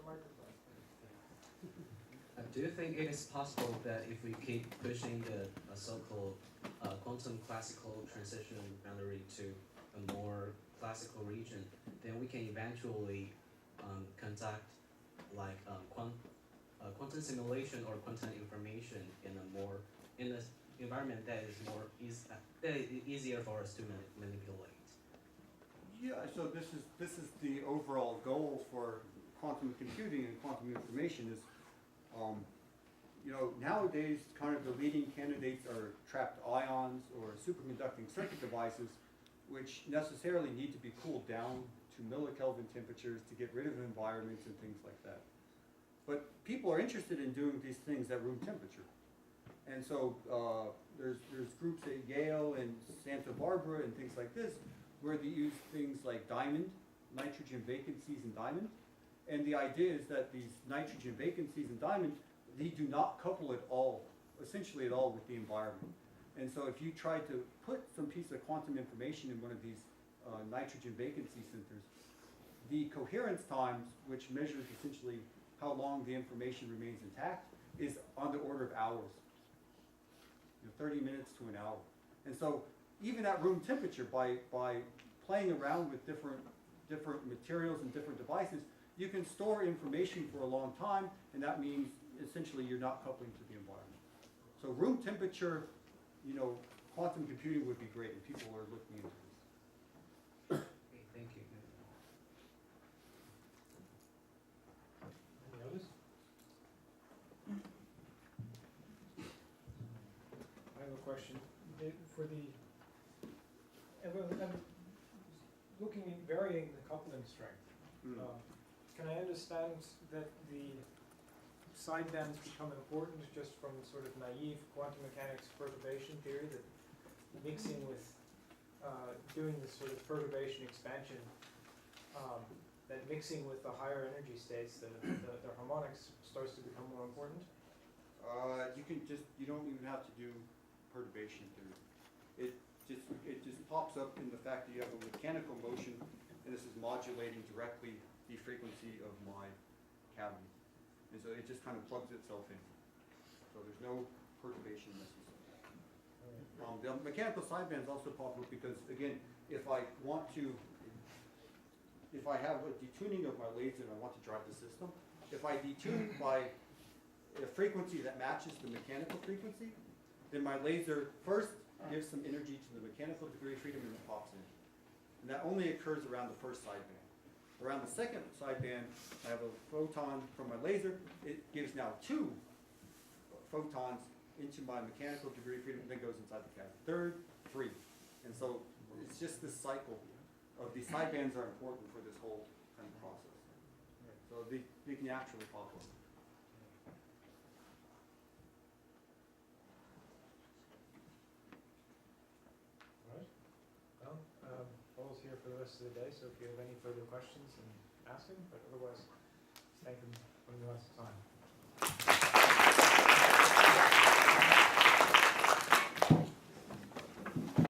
microphone. Do you think it is possible that if we keep pushing the so-called quantum classical transition boundary to a more classical region, then we can eventually conduct like quantum simulation or quantum information in an environment that is easier for us to manipulate? Yeah, so this is the overall goal for quantum computing and quantum information is, you know, nowadays kind of the leading candidates are trapped ions or superconducting circuit devices, which necessarily need to be cooled down to millikelvin temperatures to get rid of environments and things like that. But people are interested in doing these things at room temperature. And so there's groups at Yale and Santa Barbara and things like this where they use things like diamond, nitrogen vacancies in diamond. And the idea is that these nitrogen vacancies in diamond, they do not couple at all, essentially at all, with the environment. And so if you try to put some piece of quantum information in one of these nitrogen vacancy centers, the coherence times, which measures essentially how long the information remains intact, is on the order of hours. 30 minutes to an hour. And so even at room temperature, by playing around with different materials and different devices, you can store information for a long time, and that means essentially you're not coupling to the environment. So room temperature, you know, quantum computing would be great, and people are looking into this. Okay, thank you. Any others? I have a question. I'm looking at varying the coupling strength. Can I understand that the sidebands become important just from sort of naive quantum mechanics perturbation theory, that mixing with doing this sort of perturbation expansion, that mixing with the higher energy states, the harmonics starts to become more important? You don't even have to do perturbation theory. It just pops up in the fact that you have a mechanical motion, and this is modulating directly the frequency of my cavity. And so it just kind of plugs itself in. So there's no perturbation necessary. The mechanical sidebands also pop up because, again, if I have a detuning of my laser and I want to drive the system, if I detune by a frequency that matches the mechanical frequency, then my laser first gives some energy to the mechanical degree of freedom and then pops in. And that only occurs around the first sideband. Around the second sideband, I have a photon from my laser. It gives now 2 photons into my mechanical degree of freedom and then goes inside the cavity. Third, 3. And so it's just this cycle of these sidebands are important for this whole kind of process. So they can actually pop up. All right. Well, Paul's here for the rest of the day, so if you have any further questions, then ask him, but otherwise, thank him for the rest of the time.